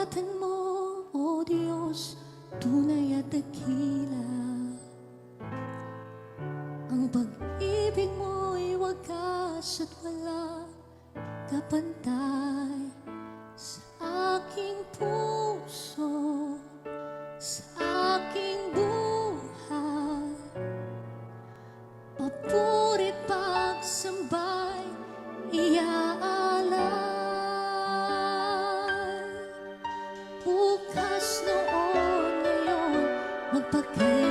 Ingatan mo, O Diyos, tunay at dakila. Ang pag-ibig mo'y wagas at wala kapantay sa aking puso, sa aking buhay. Papurit pagsambay iaalay. Bukas noon ngayon magpakailanman